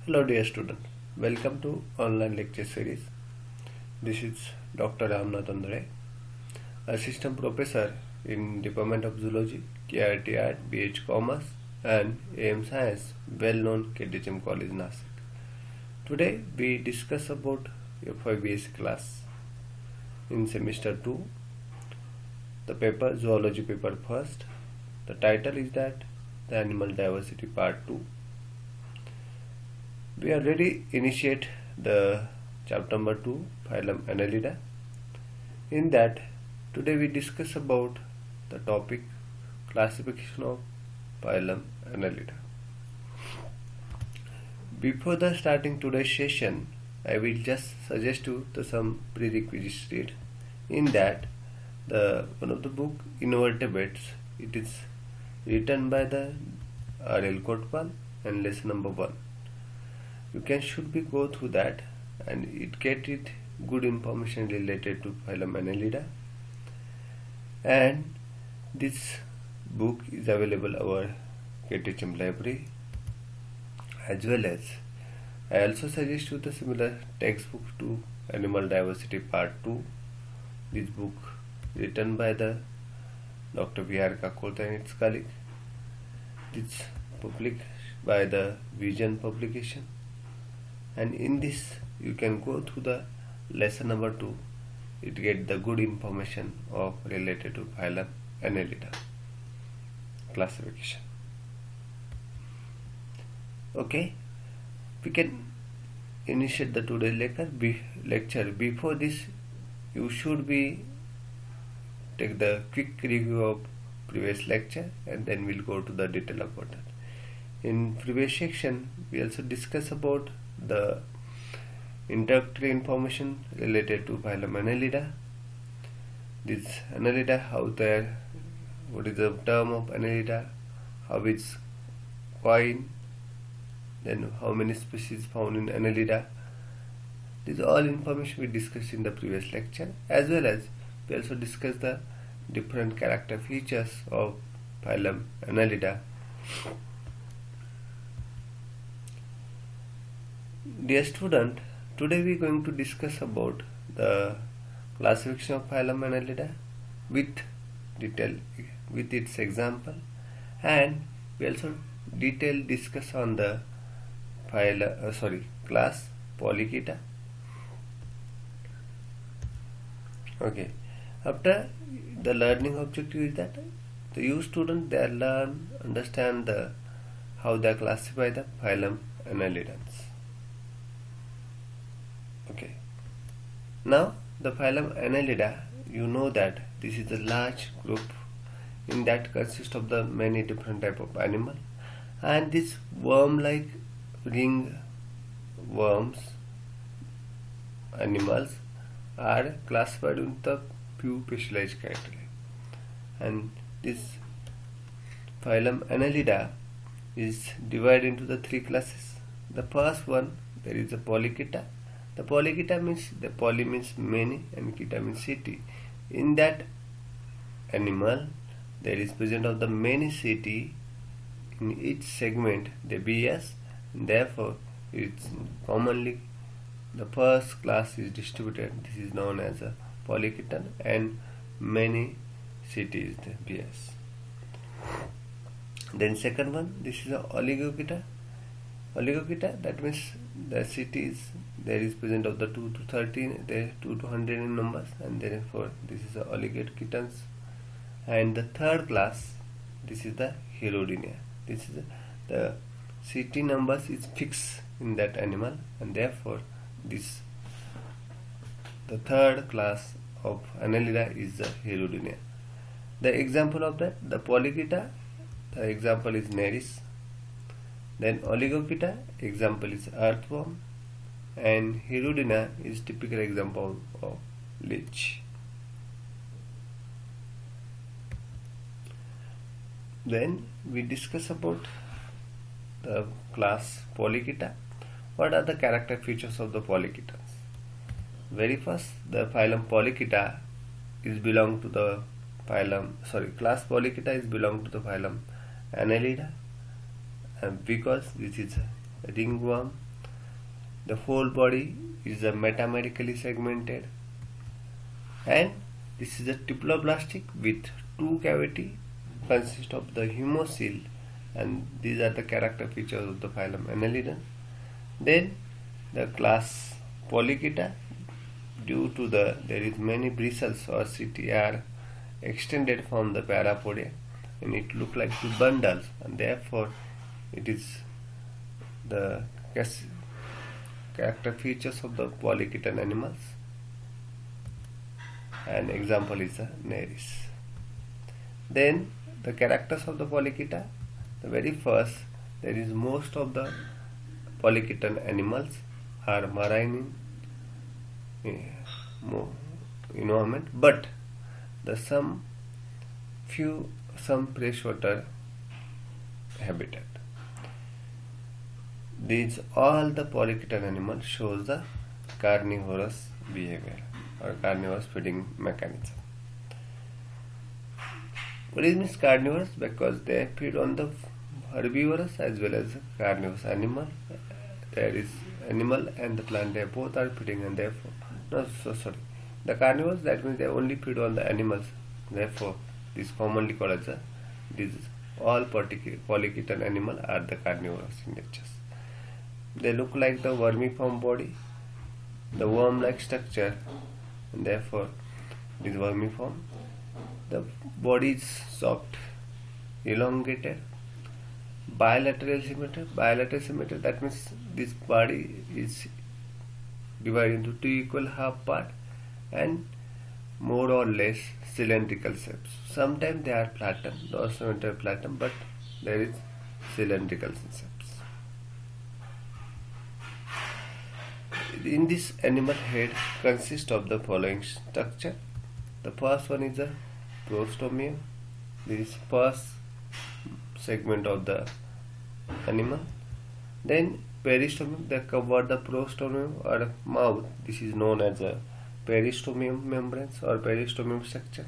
Hello dear student, welcome to online lecture series. This is Dr. Ramnath Andre, Assistant Professor in Department of Zoology, KIT Art, BH Commerce and AM Science, well-known KTHM College, Nasik. Today we discuss about FYBS class in semester 2, the paper Zoology paper first. The title is that the Animal Diversity Part 2. We already initiate the chapter number 2, phylum Annelida. In that, today we discuss about the topic classification of phylum Annelida. Before the starting today's session, I will just suggest you some prerequisites read. In that, one of the book Invertebrates, it is written by the R.L. Kotwal and lesson number 1. You should be go through that and it get it good information related to phylum Annelida. And this book is available our KTHM library, as well as I also suggest you the similar textbook to Animal Diversity Part 2. This book written by the Dr. V.R. Kakolta and its colleague. This published by the Vision publication. And in this you can go through the lesson number 2. It get the good information of related to phylum Annelida classification. Okay, we can initiate the today's lecture. Before this, you should be take the quick review of previous lecture and then we'll go to the detail about it. In previous section, we also discuss about the introductory information related to phylum Annelida. This Annelida, what is the term of Annelida, how it's coined, then how many species found in Annelida. This is all information we discussed in the previous lecture, as well as we also discussed the different character features of phylum Annelida. Dear student, today we are going to discuss about the classification of phylum Annelida with detail, with its example, and we also detail discuss on the class Polychaeta. Okay, after the learning objective is that you student they learn, understand how they classify the phylum Annelidans. Okay. Now the phylum Annelida, you know that this is a large group in that consists of the many different type of animal, and this worm-like ring worms animals are classified into few specialized characters. And this phylum Annelida is divided into the 3 classes. The first one, there is a Polychaeta. The Polychaeta means, the poly means many and chaeta means city. In that animal, there is present of the many city in each segment, the BS, and therefore it's commonly the first class is distributed. This is known as a Polychaeta, and many cities the BS. Then second one, this is a Oligochaeta. Oligochaeta, that means the cities there is present of the 2 to 13, there 2 to 100 in numbers, and therefore this is the Oligochaetans. And the third class, this is the Herodia. This is the city numbers is fixed in that animal, and therefore the third class of Annelida is the Herodia. The example of that, the Polychaeta, the example is Nereis. Then Oligochaeta, example is earthworm, and Herodia is typical example of leech. Then we discuss about the class Polychaeta. What are the character features of the Polychaetans? Very first, the phylum Polychaeta is belong to the class Polychaeta is belong to the phylum Annelida, because this is a ringworm the whole body is a metamerically segmented, and this is a triploblastic with two cavity consist of the humocoel, and these are the character features of the phylum Annelida. Then the class Polychaeta, due to there is many bristles or setae are extended from the parapodia, and it look like two bundles, and therefore it is the character features of the polychaetan animals. An example is the Nereis. Then the characters of the Polychaeta, the very first, there is most of the polychaetan animals are marine environment, but some freshwater habitat. These all the polychaetan animals shows the carnivorous behavior or carnivorous feeding mechanism. What is means carnivorous? Because they feed on the herbivorous as well as carnivorous animal. There is animal and the plant, they both are feeding, and therefore the carnivores, that means they only feed on the animals. Therefore, this commonly called as these all polychaetan animal are the carnivorous in nature. They look like the vermiform body, the worm-like structure, and therefore it is vermiform. The body is soft, elongated, bilateral symmetry. Bilateral symmetry, that means this body is divided into two equal half part and more or less cylindrical shapes. Sometimes they are flattened, dorsal flattened, but there is cylindrical shapes. In this animal head consists of the following structure. The first one is the prostomium. This is first segment of the animal. Then peristomium, they cover the prostomium or mouth. This is known as a peristomium membranes or peristomium structure.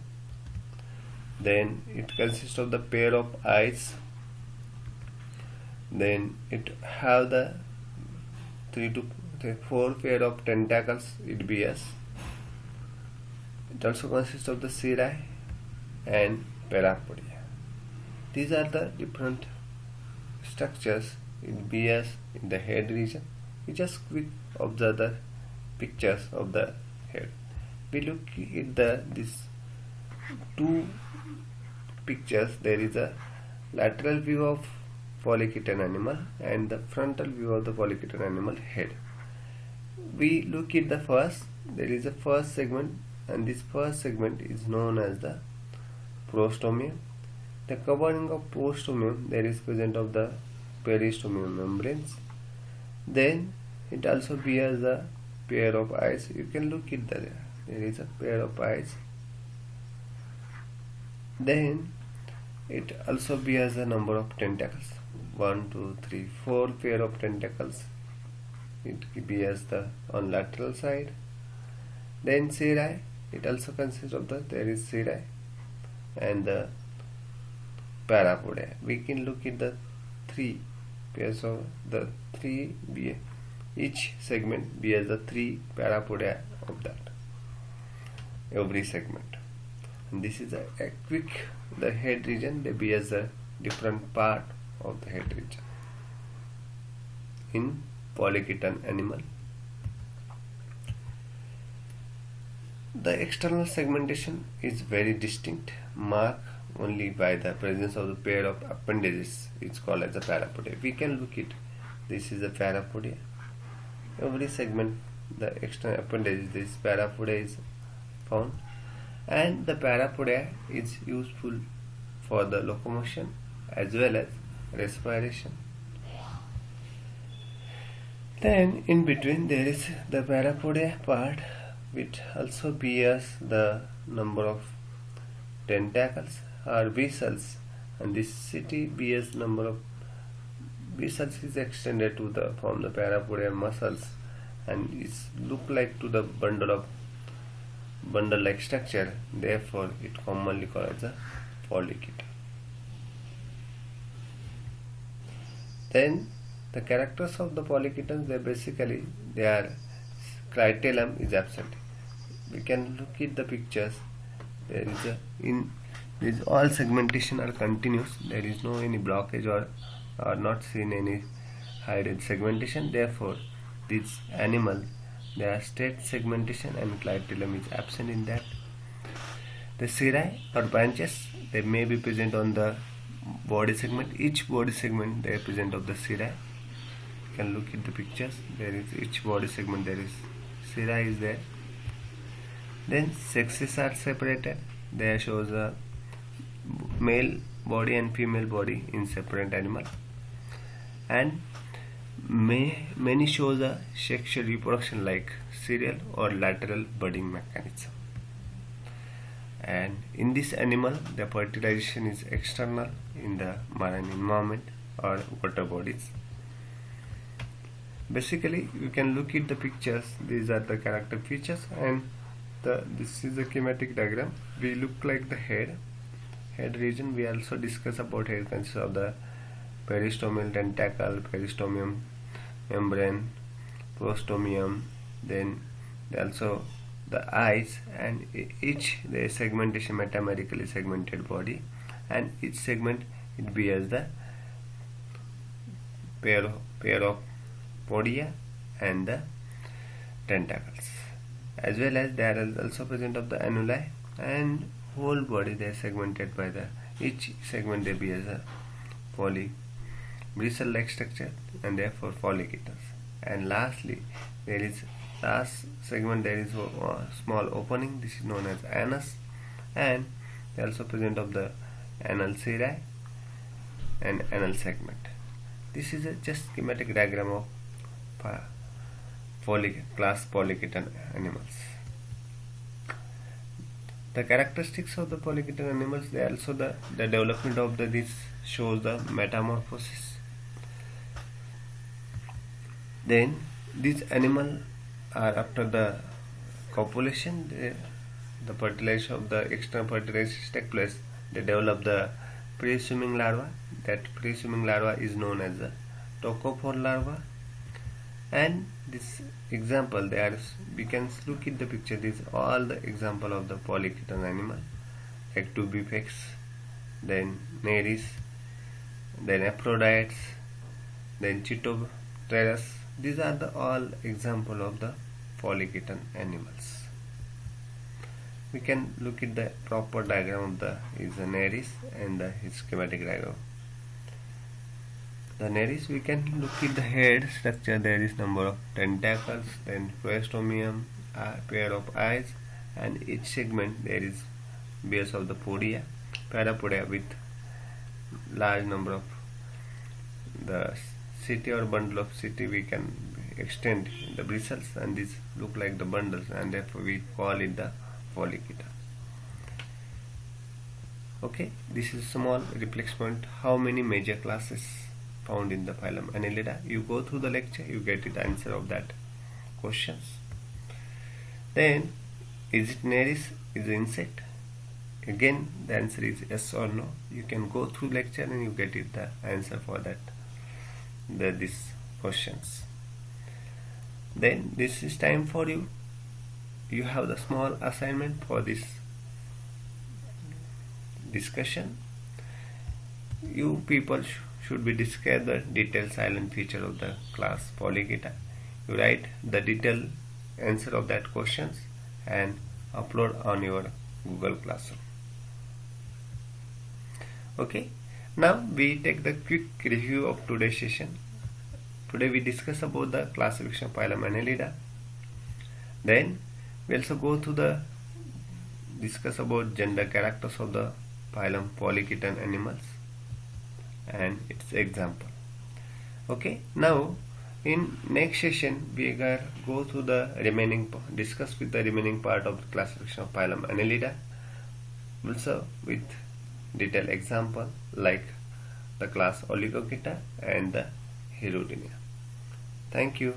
Then it consists of the pair of eyes. Then it have the 3 to 4 pair of tentacles, it bears. It also consists of the cirri and parapodia. These are the different structures it bears in the head region. We just quick observe the pictures of the head. We look at these two pictures. There is a lateral view of polychaetan animal and the frontal view of the polychaetan animal head. We look at the first. There is a first segment, and this first segment is known as the prostomium. The covering of prostomium, there is present of the peristomium membranes. Then it also bears a pair of eyes. You can look at there is a pair of eyes. Then it also bears a number of tentacles, 1, 2, 3, 4 pair of tentacles. It bears on lateral side. Then cirri, it also consists of there is cirri and the parapodia. We can look at the 3 pairs of the 3 each segment bears the 3 parapodia of that every segment. And this is a quick the head region. They bears a different part of the head region in polychaetan animal. The external segmentation is very distinct, marked only by the presence of the pair of appendages. It's called as a parapodia. We can look at this is a parapodia. Every segment, the external appendage, this parapodia is found, and the parapodia is useful for the locomotion as well as respiration. Then in between there is the parapodia part, which also bears the number of tentacles or vessels, and this city bears number of vessels is extended to from the parapodia muscles, and is look like to the bundle like structure. Therefore, it commonly called as a polychaeta. Then The characters of the polyketons, their clitellum is absent. We can look at the pictures. There is all segmentation are continuous. There is no any blockage or not seen any hidden segmentation. Therefore, this animal, their straight segmentation and clitellum is absent in that. The cirri or branches, they may be present on the body segment. Each body segment they are present of the cirri. You can look at the pictures. There is each body segment, there is cirri is there. Then sexes are separated. There shows a male body and female body in separate animal, and many shows a sexual reproduction like serial or lateral budding mechanism. And in this animal, the fertilization is external in the marine environment or water bodies. Basically, you can look at the pictures. These are the character features, and this is a schematic diagram. We look like the head region. We also discuss about head consists of the peristomial tentacle, peristomium membrane, prostomium, then also the eyes, and each the segmentation metamerically segmented body, and each segment it bears the pair of podia and the tentacles, as well as there are also present of the annuli, and whole body they are segmented by the each segment they bears a bristle like structure and therefore polyketons. And lastly, there is last segment, there is a small opening. This is known as anus, and they are also present of the anal cirri and anal segment. This is a just schematic diagram of class polyketon animals. The characteristics of the polyketon animals, they also the development of this shows the metamorphosis. Then these animals are after the copulation, the fertilization of the external fertilization take place. They develop the pre-swimming larva. That pre-swimming larva is known as the tocophore larva. And this example, we can look at the picture. These all the example of the polyketon animal, like tubipex, then Nereis, then Aphrodite, then Chitopterus. These are the all example of the polyketon animals. We can look at the proper diagram of the Nereis and his schematic diagram. The Nereis, we can look at the head structure. There is number of tentacles, then peristomium, pair of eyes, and each segment there is base of the podia, parapodia with large number of the city or bundle of city. We can extend the bristles, and these look like the bundles, and therefore we call it the polyketon. Okay, this is small replacement. How many major classes found in the phylum Annelida? You go through the lecture, you get the answer of that questions. Then, is it Nereis? Is it insect? Again, the answer is yes or no. You can go through lecture and you get it the answer for that. These questions. Then this is time for you. You have the small assignment for this discussion. You people should be discuss the detailed silent feature of the class Polyketa. You write the detailed answer of that questions and upload on your Google Classroom. Okay, now we take the quick review of today's session. Today we discuss about the classification of phylum Annelida. Then we also go to discuss about gender characters of the phylum Polyketon animals and its example. Okay, now in next session we go through the remaining, discuss with the remaining part of the classification of phylum Annelida, also with detailed example like the class Oligochaeta and the Hirudinea. Thank you.